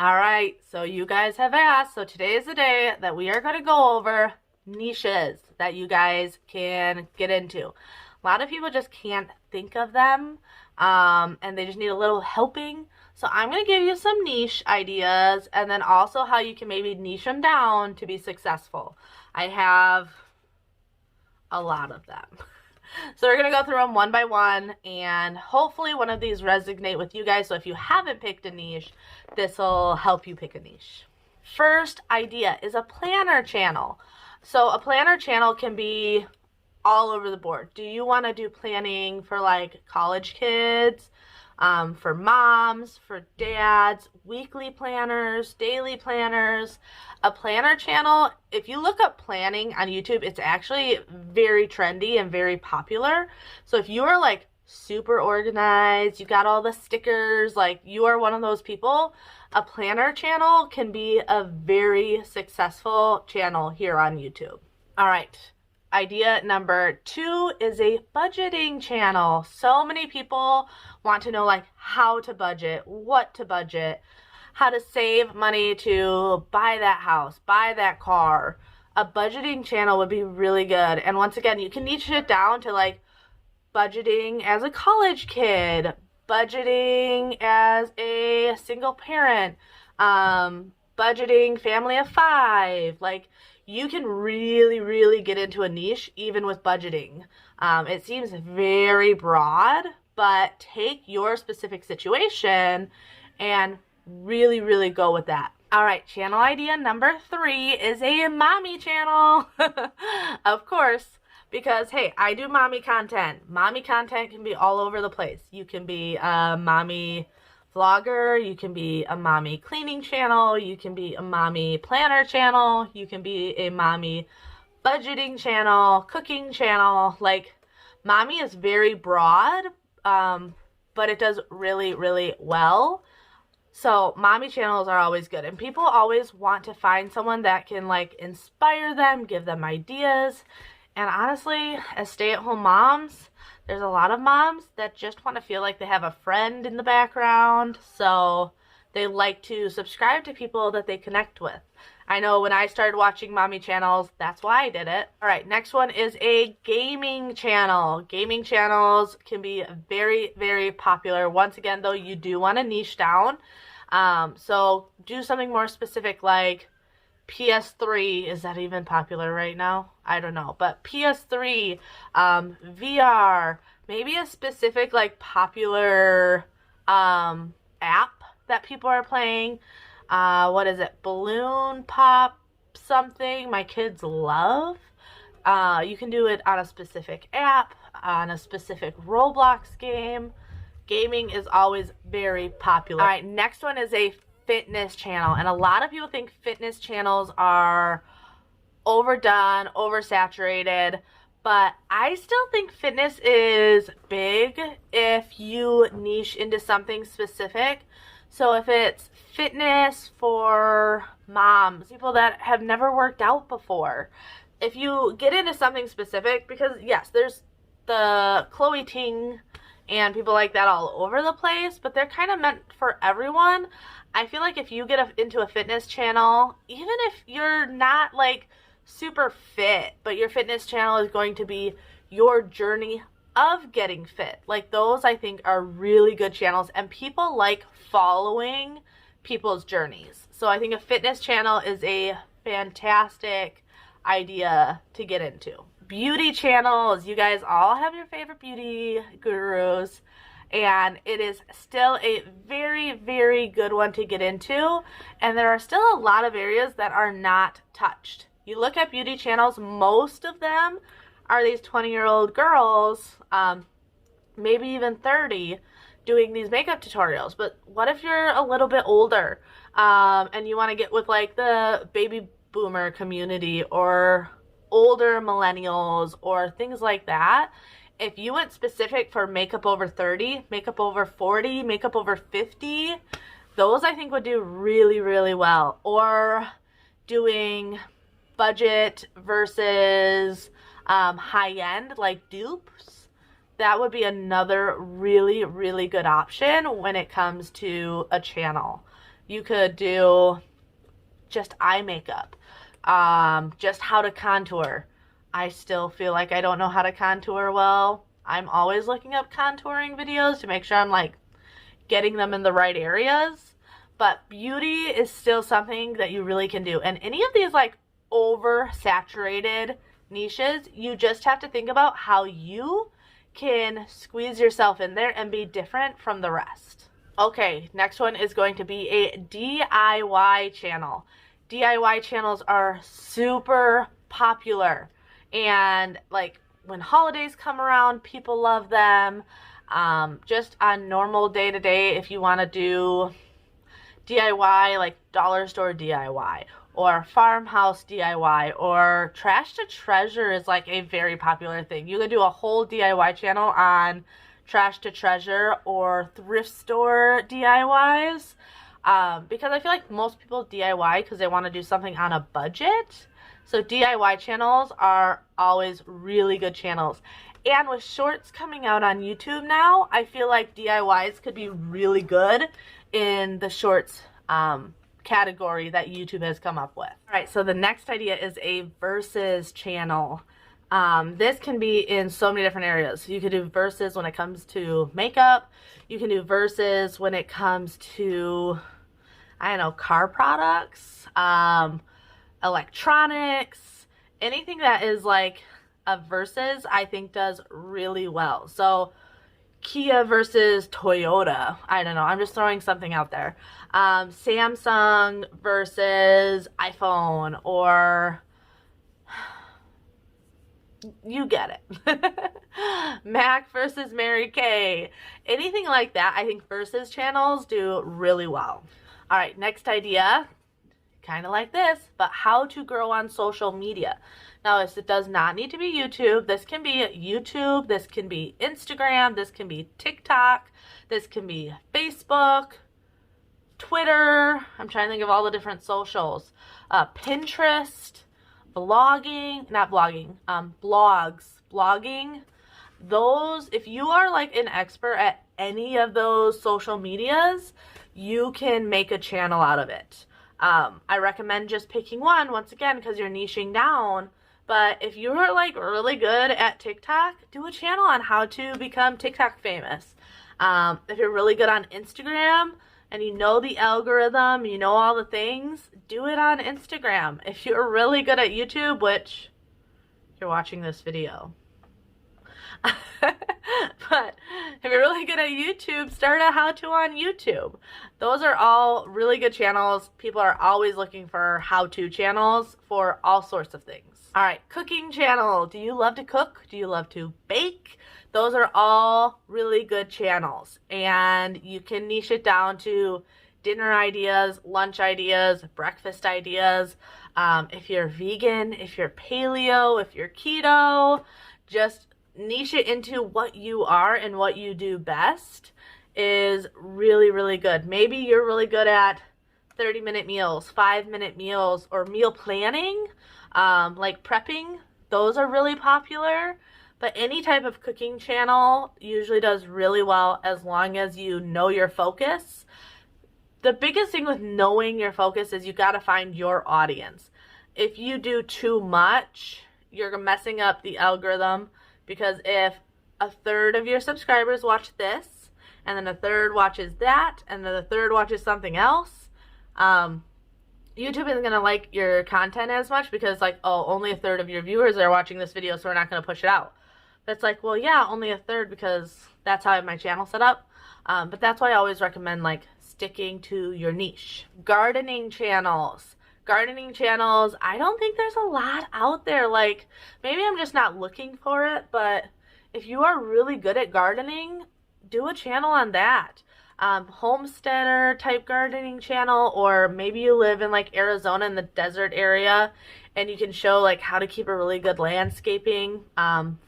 All right, so you guys have asked, so today is the day that we are going to go over niches that you guys can get into. A lot of people just can't think of them, and they just need a little helping. So I'm going to give you some niche ideas, and then also how you can maybe niche them down to be successful. I have a lot of them. So we're going to go through them one by one, and hopefully one of these resonate with you guys. So if you haven't picked a niche, this will help you pick a niche. First idea is a planner channel. So a planner channel can be all over the board. Do you want to do planning for like college kids, for moms, for dads, weekly planners, daily planners? A planner channel, if you look up planning on YouTube, it's actually very trendy and very popular. So if you are like super organized, you got all the stickers, like you are one of those people, a planner channel can be a very successful channel here on YouTube. All right. Idea number 2 is a budgeting channel. So many people want to know like how to budget, what to budget, how to save money to buy that house, buy that car. A budgeting channel would be really good. And once again, you can niche it down to like budgeting as a college kid, budgeting as a single parent, budgeting family of 5. Like you can really get into a niche even with budgeting. It seems very broad, but take your specific situation and really go with that. All right, channel idea number 3 is a mommy channel. Of course, because hey, I do mommy content. Mommy content can be all over the place. You can be a mommy vlogger, you can be a mommy cleaning channel, you can be a mommy planner channel, you can be a mommy budgeting channel, cooking channel. Like mommy is very broad, but it does really well. So mommy channels are always good, and people always want to find someone that can like inspire them, give them ideas. And honestly, as stay-at-home moms, there's a lot of moms that just want to feel like they have a friend in the background, so they like to subscribe to people that they connect with. I know when I started watching mommy channels, that's why I did it. All right, next one is a gaming channel. Gaming channels can be very popular. Once again, though, you do want to niche down. So do something more specific like PS3. Is that even popular right now? I don't know. But PS3, VR, maybe a specific like popular app that people are playing. What is it? Balloon pop something my kids love. You can do it on a specific app, on a specific Roblox game. Gaming is always very popular. All right, next one is a fitness channel. And a lot of people think fitness channels are overdone, oversaturated. But I still think fitness is big if you niche into something specific. So if it's fitness for moms, people that have never worked out before, if you get into something specific, because yes, there's the Chloe Ting and people like that all over the place, but they're kind of meant for everyone. I feel like if you get into a fitness channel, even if you're not like super fit, but your fitness channel is going to be your journey of getting fit, like those I think are really good channels, and people like following people's journeys. So I think a fitness channel is a fantastic idea to get into. Beauty channels, you guys all have your favorite beauty gurus, and it is still a very good one to get into, and there are still a lot of areas that are not touched. You look at beauty channels, most of them are these 20-year-old girls, maybe even 30, doing these makeup tutorials. But what if you're a little bit older, and you want to get with like the baby boomer community or older millennials or things like that? If you went specific for makeup over 30, makeup over 40, makeup over 50, those I think would do really well. Or doing budget versus high-end like dupes, that would be another really good option when it comes to a channel. You could do just eye makeup, just how to contour. I still feel like I don't know how to contour well. I'm always looking up contouring videos to make sure I'm like getting them in the right areas. But beauty is still something that you really can do. And any of these like oversaturated niches, you just have to think about how you can squeeze yourself in there and be different from the rest. Okay, next one is going to be a DIY channel. DIY channels are super popular, and like when holidays come around, people love them. Just on normal day-to-day, if you want to do DIY, like dollar store DIY or farmhouse DIY or trash to treasure is like a very popular thing. You could do a whole DIY channel on trash to treasure or thrift store DIYs, because I feel like most people DIY because they want to do something on a budget. So DIY channels are always really good channels. And with shorts coming out on YouTube now, I feel like DIYs could be really good in the shorts category that YouTube has come up with. All right, so the next idea is a versus channel. This can be in so many different areas. You could do versus when it comes to makeup. You can do versus when it comes to, I don't know, car products, electronics, anything that is like a versus, I think does really well. So Kia versus Toyota. I don't know. I'm just throwing something out there. Samsung versus iPhone, or you get it. Mac versus Mary Kay. Anything like that, I think versus channels do really well. All right, next idea. Kind of like this, but how to grow on social media. Now, it does not need to be YouTube. This can be YouTube, this can be Instagram, this can be TikTok, this can be Facebook, Twitter. I'm trying to think of all the different socials. Pinterest, vlogging, not blogging, blogging. Those, if you are like an expert at any of those social medias, you can make a channel out of it. I recommend just picking one, once again, because you're niching down. But if you're like really good at TikTok, do a channel on how to become TikTok famous. If you're really good on Instagram and you know the algorithm, you know all the things, do it on Instagram. If you're really good at YouTube, which you're watching this video. But if you're really good at YouTube, start a how-to on YouTube. Those are all really good channels. People are always looking for how-to channels for all sorts of things. All right, cooking channel. Do you love to cook? Do you love to bake? Those are all really good channels, and you can niche it down to dinner ideas, lunch ideas, breakfast ideas. If you're vegan, if you're paleo, if you're keto, just niche it into what you are and what you do best is really, really good. Maybe you're really good at 30-minute meals, 5-minute meals, or meal planning, like prepping. Those are really popular. But any type of cooking channel usually does really well as long as you know your focus. The biggest thing with knowing your focus is you got to find your audience. If you do too much, you're messing up the algorithm. Because if a third of your subscribers watch this, and then a third watches that, and then a third watches something else, YouTube isn't going to like your content as much because, like, oh, only a third of your viewers are watching this video, so we're not going to push it out. But it's like, well, yeah, only a third because that's how I have my channel set up. But that's why I always recommend, like, sticking to your niche. Gardening channels. Gardening channels, I don't think there's a lot out there. Like, maybe I'm just not looking for it, but if you are really good at gardening, do a channel on that. Homesteader type gardening channel, or maybe you live in like Arizona in the desert area and you can show like how to keep a really good landscaping.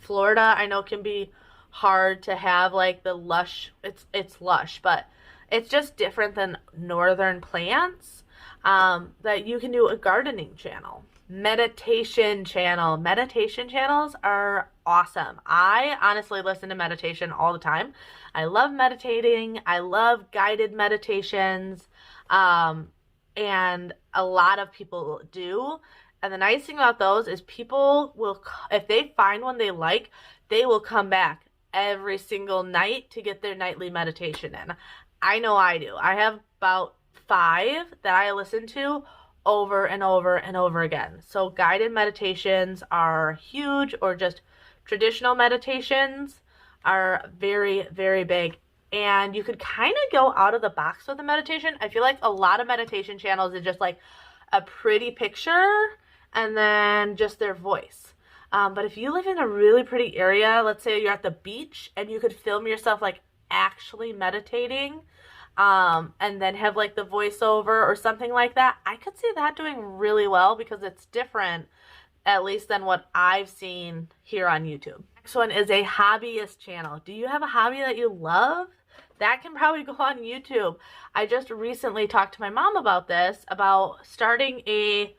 Florida, I know, can be hard to have like the lush, it's lush, but it's just different than northern plants. That you can do a gardening channel. Meditation channel. Meditation channels are awesome. I honestly listen to meditation all the time. I love meditating. I love guided meditations. And a lot of people do. And the nice thing about those is people will, if they find one they like, they will come back every single night to get their nightly meditation in. I know I do. I have about 5 that I listen to over and over and over again. So guided meditations are huge, or just traditional meditations are very, very big. And you could kind of go out of the box with a meditation. I feel like a lot of meditation channels is just like a pretty picture and then just their voice. But if you live in a really pretty area, let's say you're at the beach and you could film yourself like actually meditating, and then have like the voiceover or something like that, I could see that doing really well because it's different, at least than what I've seen here on YouTube. Next one is a hobbyist channel. Do you have a hobby that you love? That can probably go on YouTube. I just recently talked to my mom about this, about starting a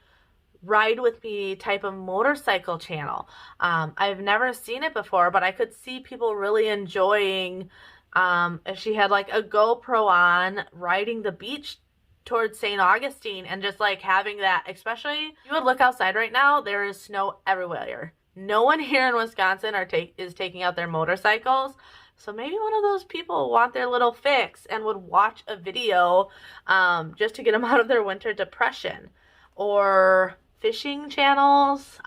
ride with me type of motorcycle channel. I've never seen it before, but I could see people really enjoying, if she had like a GoPro on, riding the beach towards St. Augustine and just like having that, especially you would look outside right now, there is snow everywhere. No one here in Wisconsin is taking out their motorcycles. So maybe one of those people want their little fix and would watch a video just to get them out of their winter depression. Or fishing channels,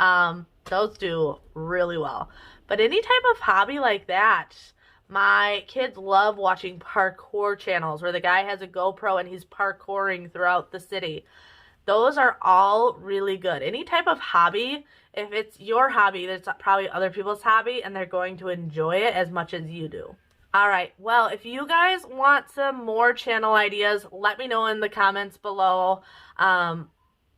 those do really well. But any type of hobby like that, my kids love watching parkour channels where the guy has a GoPro and he's parkouring throughout the city. Those are all really good. Any type of hobby, if it's your hobby, that's probably other people's hobby and they're going to enjoy it as much as you do. All right, well, if you guys want some more channel ideas, let me know in the comments below.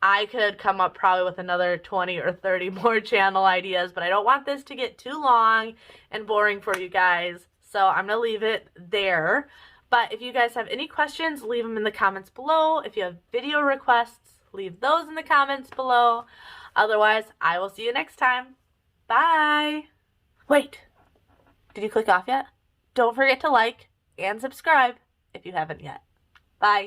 I could come up probably with another 20 or 30 more channel ideas, but I don't want this to get too long and boring for you guys, so I'm going to leave it there. But if you guys have any questions, leave them in the comments below. If you have video requests, leave those in the comments below. Otherwise, I will see you next time. Bye! Wait, did you click off yet? Don't forget to like and subscribe if you haven't yet. Bye!